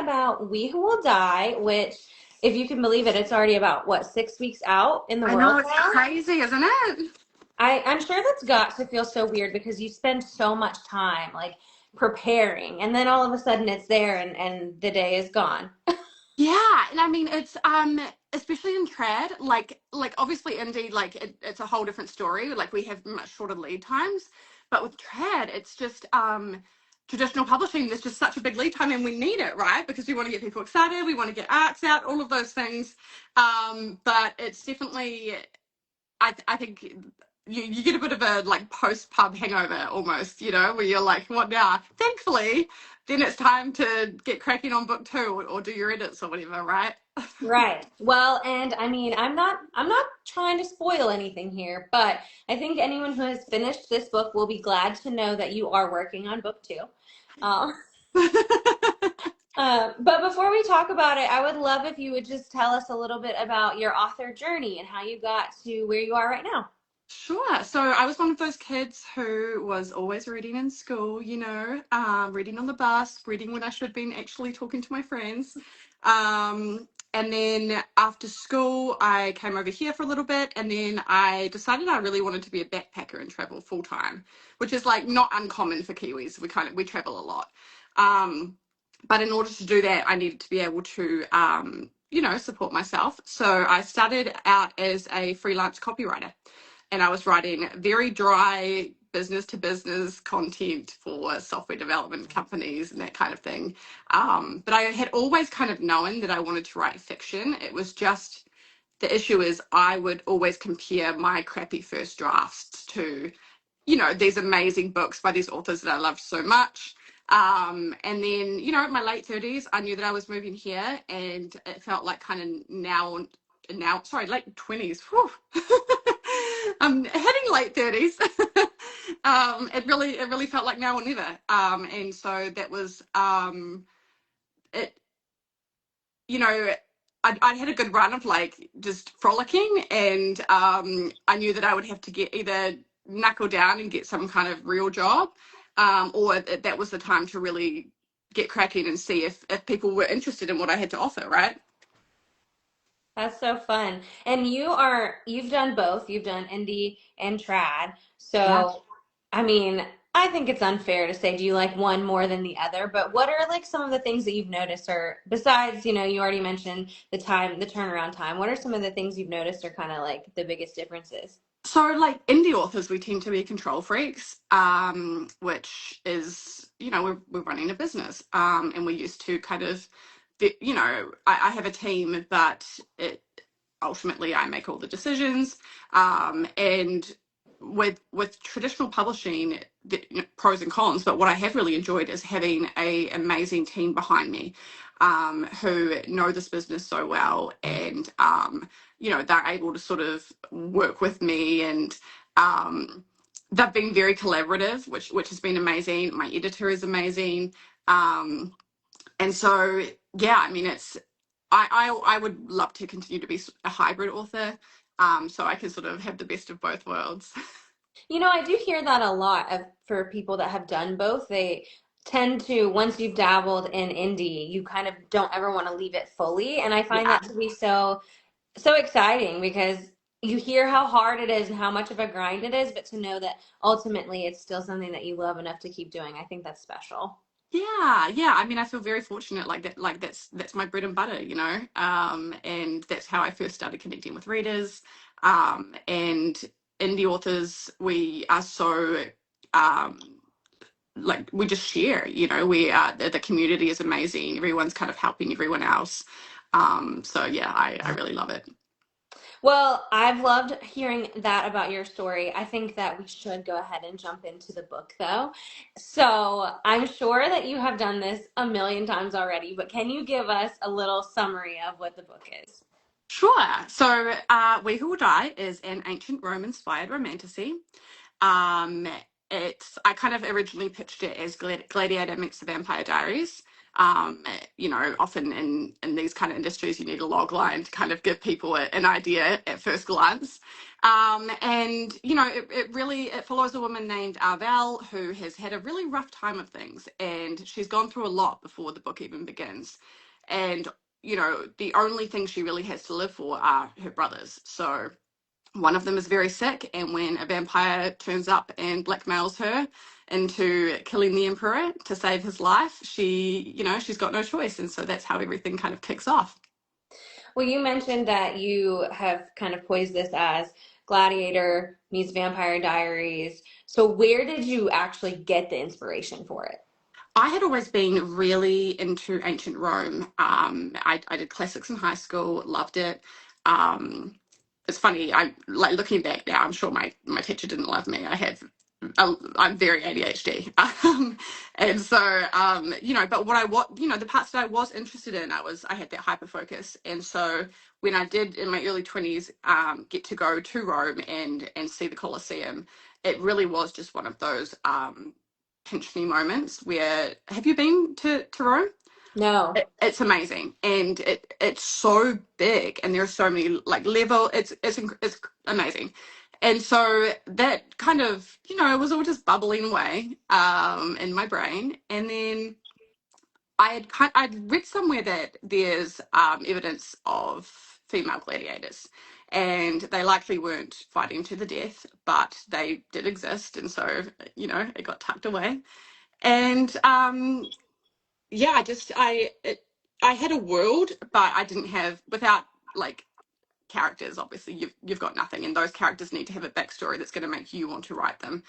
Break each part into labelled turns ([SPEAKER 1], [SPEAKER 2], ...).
[SPEAKER 1] about We Who Will Die, which, if you can believe it, it's already about, what, 6 weeks out in the
[SPEAKER 2] I know,
[SPEAKER 1] world
[SPEAKER 2] it's
[SPEAKER 1] now?
[SPEAKER 2] crazy, isn't it?
[SPEAKER 1] I'm sure that's got to feel so weird because you spend so much time like preparing, and then all of a sudden it's there and the day is gone.
[SPEAKER 2] Yeah, and I mean it's especially in trad, like obviously indie, like it's a whole different story. Like we have much shorter lead times, but with trad, it's just traditional publishing. There's just such a big lead time, and we need it, right? Because we want to get people excited, we want to get arcs out, all of those things. But it's definitely I think you get a bit of a like post pub hangover almost, where you're like, what now? Thankfully, then it's time to get cracking on book two, or do your edits or whatever, right?
[SPEAKER 1] Right. Well, and I mean, I'm not trying to spoil anything here, but I think anyone who has finished this book will be glad to know that you are working on book two. Um, but before we talk about it, I would love if you would just tell us a little bit about your author journey and how you got to where you are right now.
[SPEAKER 2] Sure. So I was one of those kids who was always reading in school, reading on the bus, reading when I should have been actually talking to my friends. And then after school, I came over here for a little bit, and then I decided I really wanted to be a backpacker and travel full time, which is like not uncommon for Kiwis. We travel a lot. Um, but in order to do that, I needed to be able to, support myself. So I started out as a freelance copywriter, and I was writing very dry business to business content for software development companies and that kind of thing. But I had always kind of known that I wanted to write fiction. It was just the issue is I would always compare my crappy first drafts to, these amazing books by these authors that I loved so much. And then, in my late 30s, I knew that I was moving here, and it felt like kind of sorry, late 20s. Whew. I'm heading late 30s. It really felt like now or never. And so that was it. You know, I'd had a good run of like just frolicking, and I knew that I would have to get either knuckle down and get some kind of real job, or that was the time to really get cracking and see if people were interested in what I had to offer, right?
[SPEAKER 1] That's so fun. And you've done both. You've done indie and trad.
[SPEAKER 2] Yeah.
[SPEAKER 1] So, I mean, I think it's unfair to say do you like one more than the other, but what are like some of the things that you've noticed or besides, you already mentioned the turnaround time. What are some of the things you've noticed are kind of like the biggest differences?
[SPEAKER 2] So, like indie authors, we tend to be control freaks, which is, we're running a business, and we're used to kind of, I have a team, but ultimately I make all the decisions. And with traditional publishing, pros and cons, but what I have really enjoyed is having a amazing team behind me, who know this business so well, and they're able to sort of work with me, and they've been very collaborative, which has been amazing. My editor is amazing. And so, yeah, I mean, I would love to continue to be a hybrid author, so I can sort of have the best of both worlds.
[SPEAKER 1] I do hear that a lot for people that have done both. They tend to, once you've dabbled in indie, you kind of don't ever want to leave it fully. And I find
[SPEAKER 2] Yeah.
[SPEAKER 1] that to be so exciting because you hear how hard it is and how much of a grind it is, but to know that ultimately it's still something that you love enough to keep doing, I think that's special.
[SPEAKER 2] Yeah, yeah. I mean, I feel very fortunate like that. Like that's my bread and butter, and that's how I first started connecting with readers. And indie authors, we are so um, like we just share. We the community is amazing. Everyone's kind of helping everyone else. So yeah, I really love it.
[SPEAKER 1] Well, I've loved hearing that about your story. I think that we should go ahead and jump into the book, though. So I'm sure that you have done this a million times already, but can you give us a little summary of what the book is?
[SPEAKER 2] Sure. So, We Who Will Die is an ancient Rome-inspired romantasy. Um, I kind of originally pitched it as Gladiator meets the Vampire Diaries. Um, often in these kind of industries, you need a log line to kind of give people an idea at first glance. And it follows a woman named Arvel who has had a really rough time of things, and she's gone through a lot before the book even begins. And the only thing she really has to live for are her brothers. So one of them is very sick, and when a vampire turns up and blackmails her into killing the emperor to save his life, she's got no choice, and so that's how everything kind of kicks off.
[SPEAKER 1] Well, you mentioned that you have kind of posed this as Gladiator meets Vampire Diaries. So where did you actually get the inspiration for it?
[SPEAKER 2] I had always been really into ancient Rome. I did classics in high school, loved it. Um, it's funny, I like looking back now, I'm sure my teacher didn't love me. I'm very ADHD. And so, but the parts that I was interested in, I had that hyper focus. And so when I did in my early 20s, get to go to Rome and see the Colosseum, it really was just one of those, pinch me moments where, have you been to Rome?
[SPEAKER 1] No.
[SPEAKER 2] It's amazing, and it's so big, and there are so many like level. It's amazing, and so that kind of it was all just bubbling away in my brain, and then I'd read somewhere that there's evidence of female gladiators, and they likely weren't fighting to the death, but they did exist, and so it got tucked away, and yeah, I had a world, but I didn't have without like characters. Obviously, you've got nothing, and those characters need to have a backstory that's going to make you want to write them.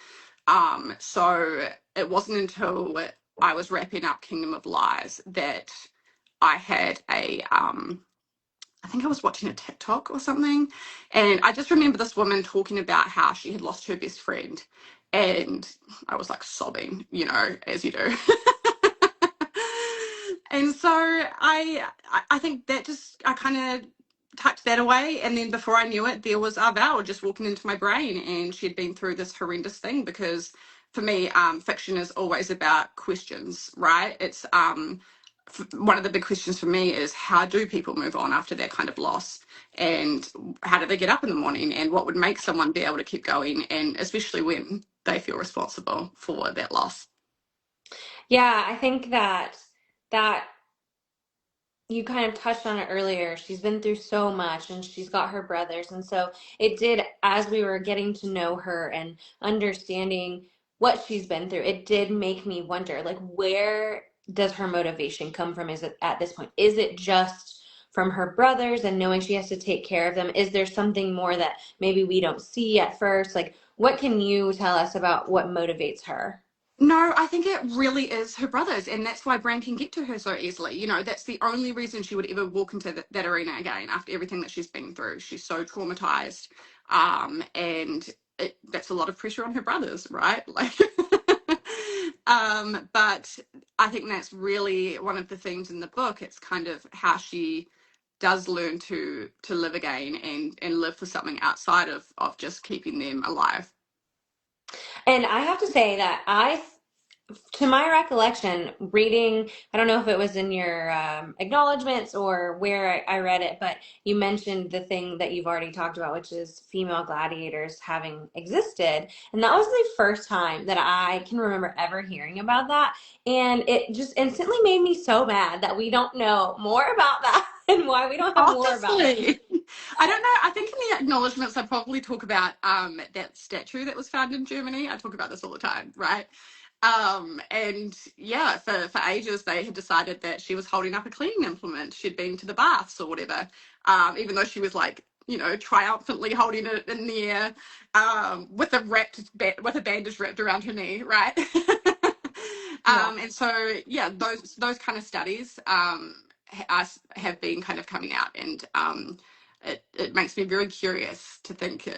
[SPEAKER 2] So it wasn't until I was wrapping up Kingdom of Lies that I had I think I was watching a TikTok or something, and I just remember this woman talking about how she had lost her best friend, and I was like sobbing, as you do. And so I think that just I kind of tucked that away, and then before I knew it, there was Arval just walking into my brain, and she'd been through this horrendous thing because for me, fiction is always about questions, right? It's one of the big questions for me is how do people move on after that kind of loss, and how do they get up in the morning, and what would make someone be able to keep going, and especially when they feel responsible for that loss.
[SPEAKER 1] Yeah, I think that you kind of touched on it earlier. She's been through so much and she's got her brothers. And so it did, as we were getting to know her and understanding what she's been through, it did make me wonder, like, where does her motivation come from? Is it at this point? Is it just from her brothers and knowing she has to take care of them? Is there something more that maybe we don't see at first? Like, what can you tell us about what motivates her?
[SPEAKER 2] No, I think it really is her brothers, and that's why Bran can get to her so easily. That's the only reason she would ever walk into that arena again after everything that she's been through. She's so traumatized, and that's a lot of pressure on her brothers, right? Like, but I think that's really one of the themes in the book. It's kind of how she does learn to live again and live for something outside of just keeping them alive.
[SPEAKER 1] And I have to say that to my recollection, reading, I don't know if it was in your acknowledgments or where I read it, but you mentioned the thing that you've already talked about, which is female gladiators having existed. And that was the first time that I can remember ever hearing about that. And it just instantly made me so mad that we don't know more about that and why we don't have more about them.
[SPEAKER 2] Honestly, I don't know. I think in the acknowledgements, I probably talk about that statue that was found in Germany. I talk about this all the time, right? And yeah, for ages they had decided that she was holding up a cleaning implement. She'd been to the baths or whatever, even though she was like triumphantly holding it in the air with a bandage wrapped around her knee, right?
[SPEAKER 1] Yeah.
[SPEAKER 2] And so yeah, those kind of studies have been kind of coming out, and it makes me very curious to think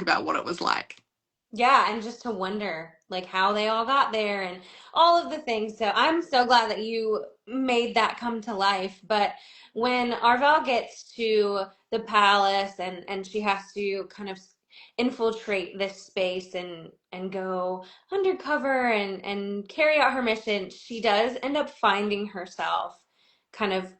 [SPEAKER 2] about what it was like.
[SPEAKER 1] Yeah, and just to wonder like how they all got there and all of the things. So I'm so glad that you made that come to life. But when Arvel gets to the palace and she has to kind of infiltrate this space and go undercover and carry out her mission, she does end up finding herself kind of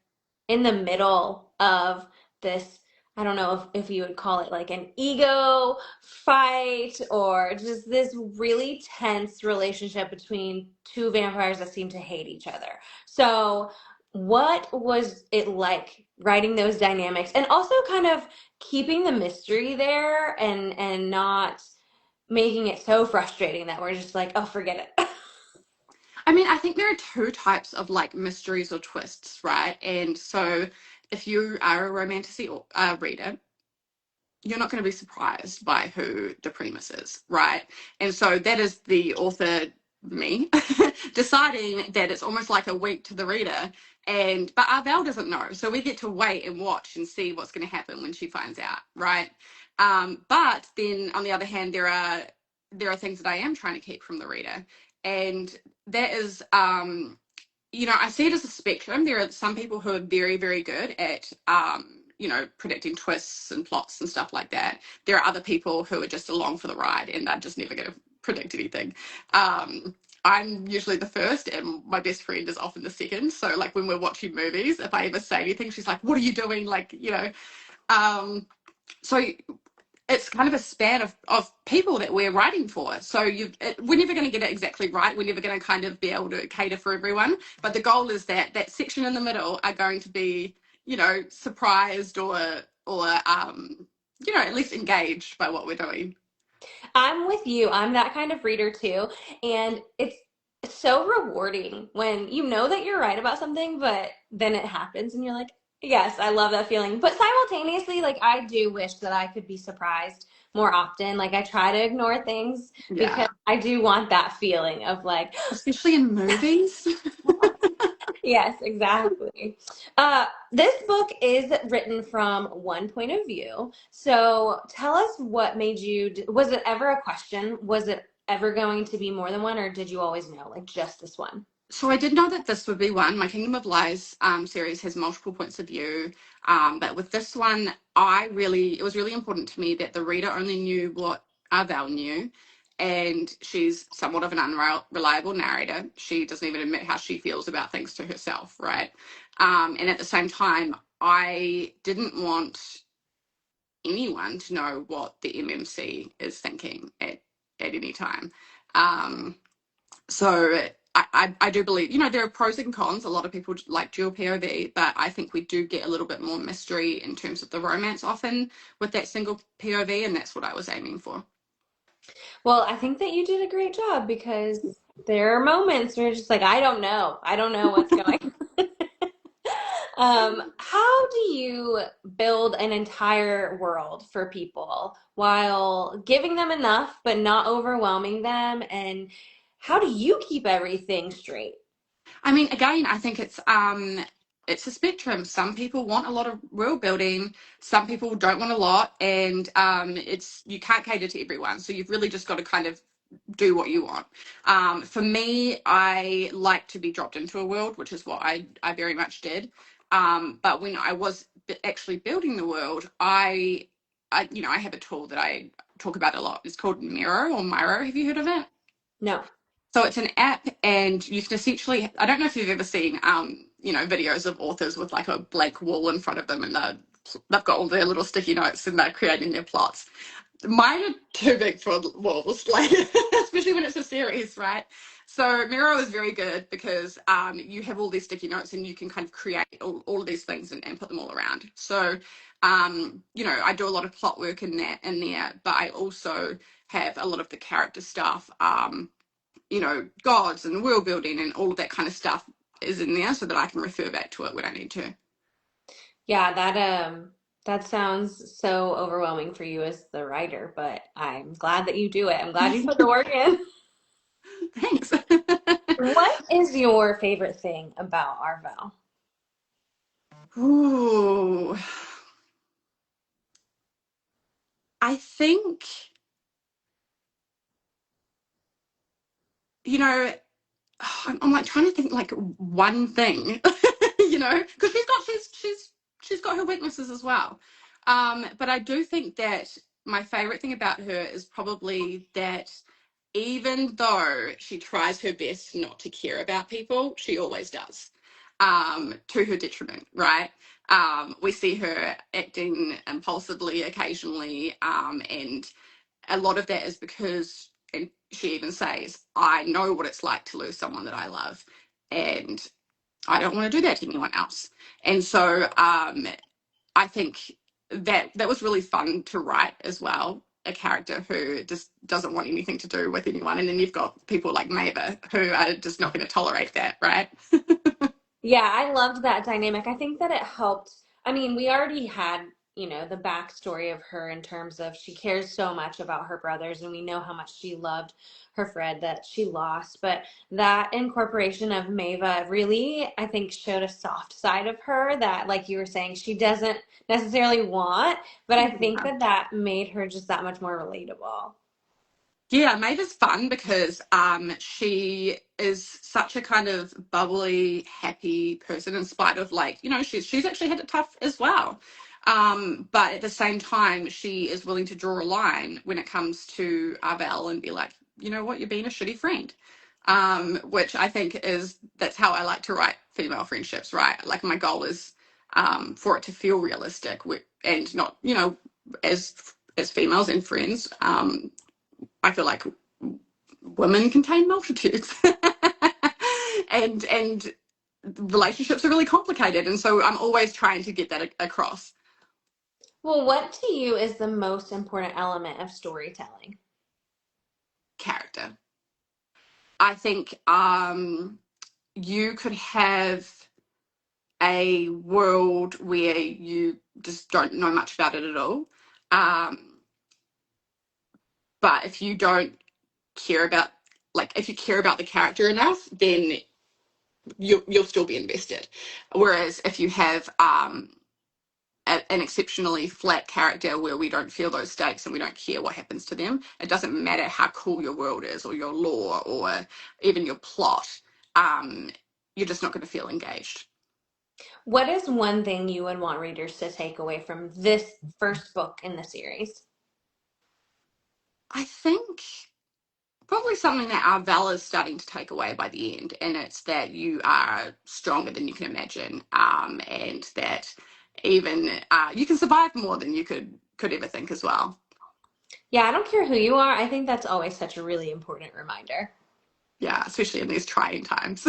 [SPEAKER 1] in the middle of this. I don't know if you would call it like an ego fight or just this really tense relationship between two vampires that seem to hate each other. So, what was it like writing those dynamics and also kind of keeping the mystery there and not making it so frustrating that we're just like, oh, forget it.
[SPEAKER 2] I mean, I think there are two types of like mysteries or twists, right? And so if you are a romantasy reader, you're not going to be surprised by who the premise is, right? And so that is the author, me, deciding that it's almost like a wink to the reader. And but Arvel doesn't know, so we get to wait and watch and see what's going to happen when she finds out, right? But then on the other hand, there are things that I am trying to keep from the reader, and that is I see it as a spectrum. There are some people who are very, very good at, predicting twists and plots and stuff like that. There are other people who are just along for the ride and are just never going to predict anything. I'm usually the first, and my best friend is often the second. So, like when we're watching movies, if I ever say anything, she's like, "What are you doing?" So it's kind of a span of people that we're writing for. So we're never going to get it exactly right. We're never going to kind of be able to cater for everyone. But the goal is that that section in the middle are going to be, surprised or at least engaged by what we're doing.
[SPEAKER 1] I'm with you. I'm that kind of reader too. And it's so rewarding when you know that you're right about something, but then it happens and you're like, yes, I love that feeling. But simultaneously, like, I do wish that I could be surprised more often. Like, I try to ignore things because
[SPEAKER 2] Yeah,
[SPEAKER 1] I do want that feeling of like,
[SPEAKER 2] especially in movies.
[SPEAKER 1] yes, exactly. This book is written from one point of view. So tell us what made you, was it ever a question? Was it ever going to be more than one, or did you always know, like just this one?
[SPEAKER 2] So I did know that this would be one. My Kingdom of Lies series has multiple points of view, but with this one, it was really important to me that the reader only knew what Arvel knew, and she's somewhat of an unreliable narrator. She doesn't even admit how she feels about things to herself, right? And at the same time, I didn't want anyone to know what the MMC is thinking at any time. Um, so I do believe, there are pros and cons. A lot of people like dual POV, but I think we do get a little bit more mystery in terms of the romance often with that single POV, and that's what I was aiming for.
[SPEAKER 1] Well, I think that you did a great job because there are moments where you're just like, I don't know. I don't know what's going on. How do you build an entire world for people while giving them enough but not overwhelming them? And how do you keep everything straight?
[SPEAKER 2] I mean, again, I think it's a spectrum. Some people want a lot of world building, some people don't want a lot, and it's you can't cater to everyone. So you've really just got to kind of do what you want. For me, I like to be dropped into a world, which is what I very much did. But when I was actually building the world, I have a tool that I talk about a lot. It's called Miro or Miro. Have you heard of it?
[SPEAKER 1] No.
[SPEAKER 2] So it's an app, and you can essentially, I don't know if you've ever seen, videos of authors with like a blank wall in front of them, and they've got all their little sticky notes and they're creating their plots. Mine are too big for walls, like especially when it's a series, right? So Miro is very good because you have all these sticky notes and you can kind of create all of these things and put them all around. So I do a lot of plot work in there, but I also have a lot of the character stuff. Gods and world building and all of that kind of stuff is in there so that I can refer back to it when I need to.
[SPEAKER 1] Yeah, that sounds so overwhelming for you as the writer, but I'm glad that you do it. I'm glad you put the work in.
[SPEAKER 2] Thanks.
[SPEAKER 1] What is your favorite thing about Arvel?
[SPEAKER 2] Ooh, I think, you know, I'm like trying to think like one thing, because she's got her weaknesses as well. But I do think that my favorite thing about her is probably that even though she tries her best not to care about people, she always does, to her detriment, right? We see her acting impulsively occasionally, and a lot of that is because, and she even says, I know what it's like to lose someone that I love, and I don't want to do that to anyone else. And so I think that was really fun to write as well. A character who just doesn't want anything to do with anyone, and then you've got people like Maeva who are just not going to tolerate that, right?
[SPEAKER 1] Yeah, I loved that dynamic. I think that it helped. I mean, we already had, the backstory of her in terms of she cares so much about her brothers, and we know how much she loved her Fred that she lost. But that incorporation of Maeva really, I think, showed a soft side of her that, like you were saying, she doesn't necessarily want, but I think
[SPEAKER 2] Yeah.
[SPEAKER 1] that that made her just that much more relatable.
[SPEAKER 2] Yeah, Maeve's fun because she is such a kind of bubbly, happy person in spite of, like, she's actually had it tough as well. But at the same time, she is willing to draw a line when it comes to Arbel and be like, you know what, you're being a shitty friend. Which I think that's how I like to write female friendships, right? Like my goal is for it to feel realistic and not, as females and friends. I feel like women contain multitudes, and relationships are really complicated, and so I'm always trying to get that across.
[SPEAKER 1] Well, what to you is the most important element of storytelling?
[SPEAKER 2] Character. I think you could have a world where you just don't know much about it at all, um, but if you don't care about, like, if you care about the character enough, then you'll still be invested. Whereas if you have an exceptionally flat character where we don't feel those stakes and we don't care what happens to them, it doesn't matter how cool your world is or your lore or even your plot. Um, you're just not going to feel engaged.
[SPEAKER 1] What is one thing you would want readers to take away from this first book in the series?
[SPEAKER 2] I think probably something that our Val is starting to take away by the end, and it's that you are stronger than you can imagine, and that even you can survive more than you could ever think as well.
[SPEAKER 1] Yeah, I don't care who you are. I think that's always such a really important reminder.
[SPEAKER 2] Yeah, especially in these trying times.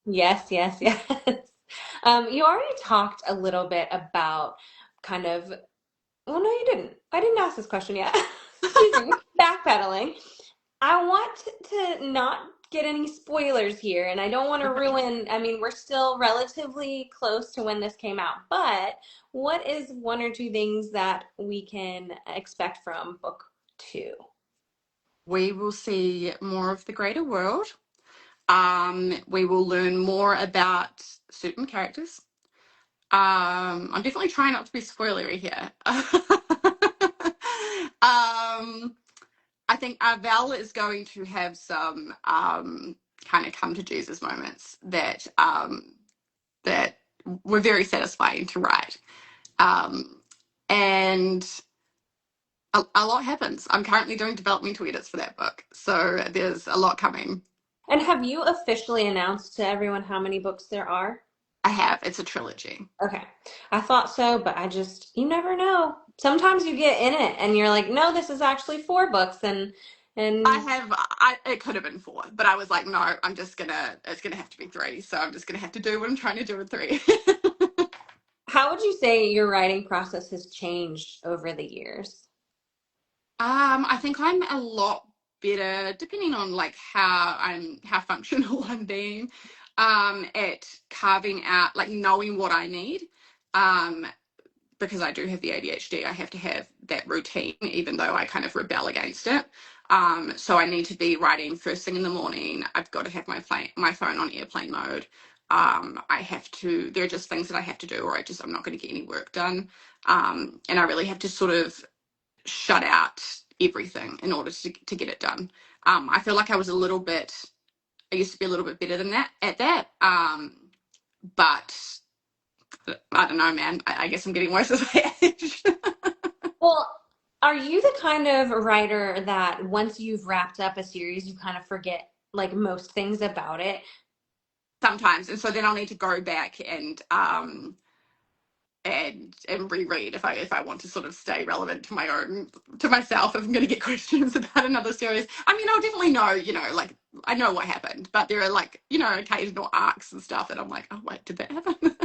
[SPEAKER 1] Yes, yes, yes. You already talked a little bit about kind of, well, no, you didn't. I didn't ask this question yet. Excuse me. Backpedaling. I want to not get any spoilers here, and I don't want to ruin. I mean, we're still relatively close to when this came out, but what is one or two things that we can expect from book two?
[SPEAKER 2] We will see more of the greater world. We will learn more about certain characters. I'm definitely trying not to be spoilery here. I think Val is going to have some kind of come to Jesus moments that were very satisfying to write. Um, and a lot happens. I'm currently doing developmental edits for that book, so there's a lot coming.
[SPEAKER 1] And have you officially announced to everyone how many books there are?
[SPEAKER 2] I have. It's a trilogy.
[SPEAKER 1] Okay. I thought so, but you never know. Sometimes you get in it and you're like, no, this is actually four books
[SPEAKER 2] I
[SPEAKER 1] and
[SPEAKER 2] have. It could have been four, but I was like, no, I'm just gonna. It's gonna have to be three. So I'm just gonna have to do what I'm trying to do with three.
[SPEAKER 1] how would you say your writing process has changed over the years?
[SPEAKER 2] I think I'm a lot better, depending on like how functional I'm being, at carving out, like knowing what I need. Um, because I do have the ADHD, I have to have that routine, even though I kind of rebel against it. So I need to be writing first thing in the morning. I've got to have my phone on airplane mode. I have to. There are just things that I have to do, or I'm not going to get any work done. And I really have to sort of shut out everything in order to get it done. I feel like I used to be a little bit better than that at that. But I don't know, man. I guess I'm getting worse as I age.
[SPEAKER 1] Well, Are you the kind of writer that once you've wrapped up a series, you kind of forget like most things about it?
[SPEAKER 2] Sometimes, and so then I'll need to go back and reread if I want to sort of stay relevant to my own to myself. If I'm going to get questions about another series, I mean, I'll definitely know, like I know what happened, but there are like occasional arcs and stuff that I'm like, oh wait, did that happen?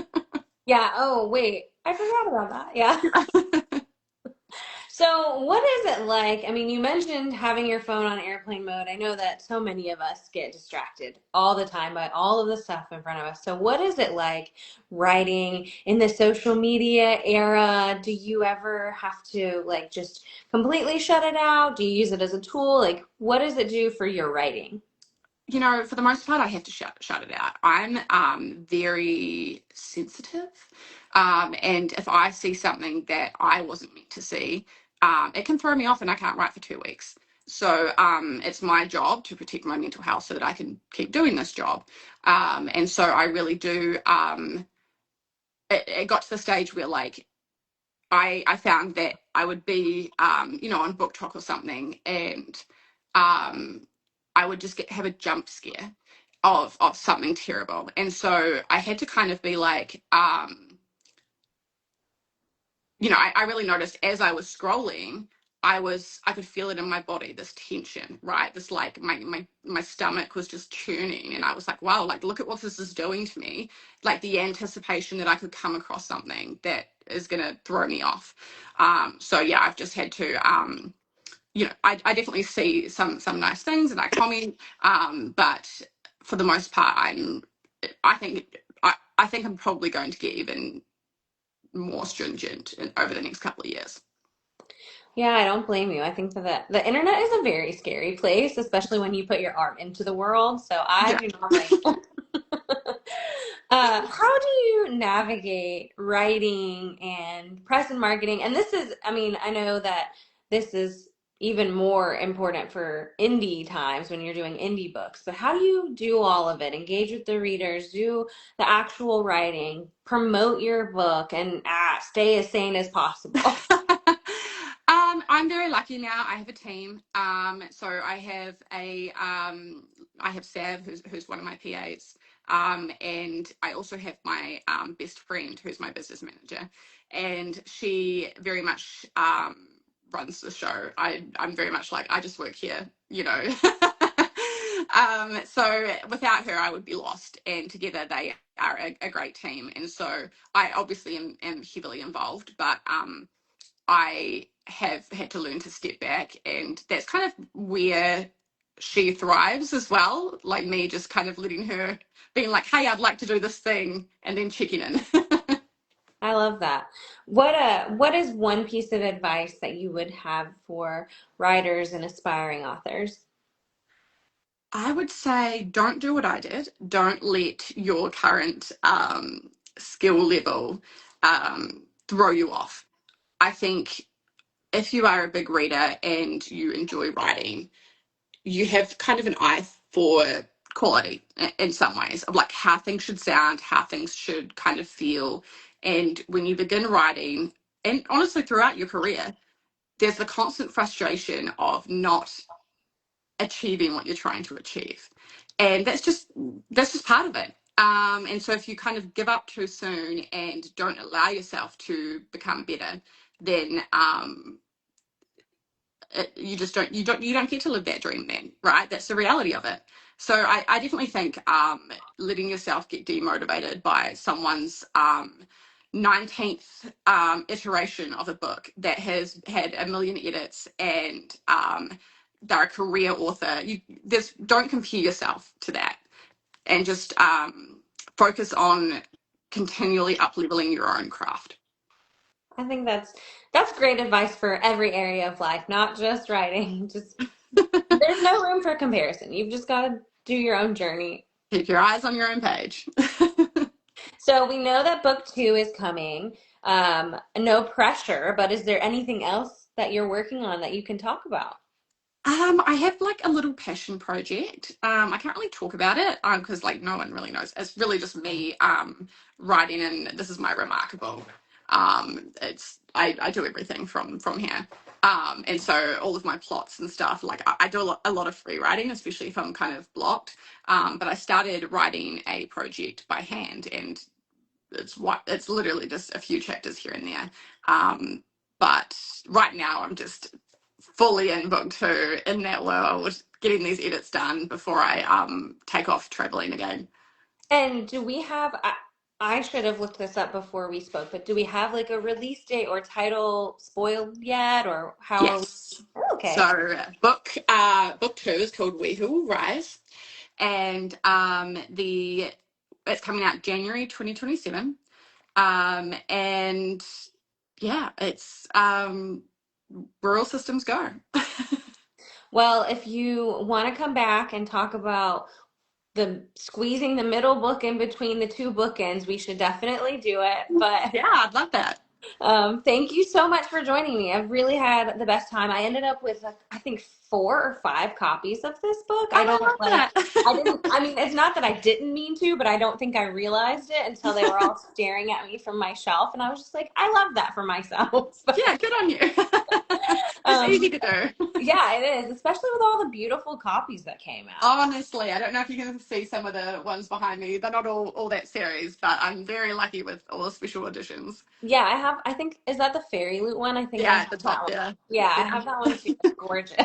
[SPEAKER 1] Yeah. Oh, wait. I forgot about that. Yeah. So, what is it like? I mean, you mentioned having your phone on airplane mode. I know that so many of us get distracted all the time by all of the stuff in front of us. So, what is it like writing in the social media era? Do you ever have to like just completely shut it out? Do you use it as a tool? Like, what does it do for your writing?
[SPEAKER 2] For the most part, I have to shut it out. I'm very sensitive, and if I see something that I wasn't meant to see, it can throw me off, and I can't write for 2 weeks. So it's my job to protect my mental health so that I can keep doing this job. And so I really do. It got to the stage where like I found that I would be, on Book Talk or something, and um, I would just have a jump scare of something terrible, and so I had to kind of be like, I really noticed as I was scrolling, I could feel it in my body, this tension, right? This like my stomach was just churning, and I was like, wow, like look at what this is doing to me. Like the anticipation that I could come across something that is gonna throw me off. So yeah, I've just had to I definitely see some nice things and I comment, but for the most part, I think I think I'm probably going to get even more stringent over the next couple of years.
[SPEAKER 1] Yeah, I don't blame you. I think that the internet is a very scary place, especially when you put your art into the world. So I
[SPEAKER 2] Yeah.
[SPEAKER 1] do not blame you. How do you navigate writing and press and marketing? And this is, I mean, I know that this is even more important for indie times when you're doing indie books, but how do you do all of it? Engage with the readers, do the actual writing, promote your book, and stay as sane as possible.
[SPEAKER 2] I'm very lucky now. I have a team. So I have Sav, who's one of my PAs, and I also have my best friend, who's my business manager, and she very much runs the show. I'm very much like I just work here. So without her, I would be lost, and together they are a great team. And so I obviously am heavily involved, but I have had to learn to step back, and that's kind of where she thrives as well. Like me, just kind of letting her being like, "Hey, I'd like to do this thing," and then checking in.
[SPEAKER 1] I love that. What is one piece of advice that you would have for writers and aspiring authors?
[SPEAKER 2] I would say, don't do what I did. Don't let your current skill level throw you off. I think if you are a big reader and you enjoy writing, you have kind of an eye for quality in some ways of like how things should sound, how things should kind of feel. And when you begin writing, and honestly throughout your career, there's the constant frustration of not achieving what you're trying to achieve. And that's just part of it. And so if you kind of give up too soon and don't allow yourself to become better, then you don't get to live that dream then, right? That's the reality of it. So I definitely think letting yourself get demotivated by someone's 19th iteration of a book that has had a million edits, and they're a career author, don't compare yourself to that, and just focus on continually up leveling your own craft.
[SPEAKER 1] I think that's great advice for every area of life, not just writing. Just there's no room for comparison. You've just got to do your own journey.
[SPEAKER 2] Keep your eyes on your own page.
[SPEAKER 1] So we know that book two is coming. No pressure, but is there anything else that you're working on that you can talk about?
[SPEAKER 2] I have like a little passion project. I can't really talk about it because like no one really knows. It's really just me writing, and this is my remarkable. I do everything from here. And so all of my plots and stuff, like I do a lot of free writing, especially if I'm kind of blocked. But I started writing a project by hand, and it's literally just a few chapters here and there. But right now I'm just fully in book two in that world, getting these edits done before I take off traveling again.
[SPEAKER 1] And do we have, I should have looked this up before we spoke, but do we have like a release date or title spoiled yet? Or how are we?
[SPEAKER 2] Yes.
[SPEAKER 1] Oh,
[SPEAKER 2] So
[SPEAKER 1] okay.
[SPEAKER 2] book two is called We Who Will Rise, and the it's coming out January 2027. And yeah, it's rural systems go.
[SPEAKER 1] Well, if you want to come back and talk about the squeezing the middle book in between the two bookends, we should definitely do it. But
[SPEAKER 2] Yeah, I'd love that.
[SPEAKER 1] thank you so much for joining me. I've really had the best time. I ended up with, like, I think 4 or 5 copies of this book. I
[SPEAKER 2] Oh,
[SPEAKER 1] don't
[SPEAKER 2] I
[SPEAKER 1] like,
[SPEAKER 2] love that.
[SPEAKER 1] I mean, it's not that I didn't mean to, but I don't think I realized it until they were all staring at me from my shelf. And I was just like, I love that for myself.
[SPEAKER 2] Yeah, good on you. It's easy
[SPEAKER 1] um,
[SPEAKER 2] to do.
[SPEAKER 1] yeah, it is, especially with all the beautiful copies that came out.
[SPEAKER 2] Honestly, I don't know if you can see some of the ones behind me. They're not all that series, but I'm very lucky with all the special editions.
[SPEAKER 1] Yeah, I have, I think, is that the Fairy Loot one? I think I
[SPEAKER 2] Yeah,
[SPEAKER 1] have
[SPEAKER 2] at the
[SPEAKER 1] that
[SPEAKER 2] top
[SPEAKER 1] one.
[SPEAKER 2] there.
[SPEAKER 1] Yeah, I
[SPEAKER 2] Yeah.
[SPEAKER 1] have that one too. It's gorgeous.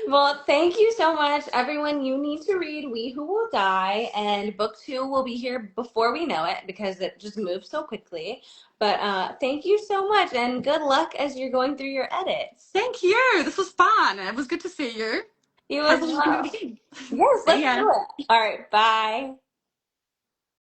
[SPEAKER 1] Well, thank you so much, everyone. You need to read We Who Will Die, and book two will be here before we know it because it just moves so quickly. But thank you so much, and good luck as you're going through your edits.
[SPEAKER 2] Thank you. This was fun. It was good to see you.
[SPEAKER 1] You as
[SPEAKER 2] Hopefully we can do it
[SPEAKER 1] well.
[SPEAKER 2] again.
[SPEAKER 1] Yes,
[SPEAKER 2] See
[SPEAKER 1] let's
[SPEAKER 2] ya.
[SPEAKER 1] do it. All right, bye.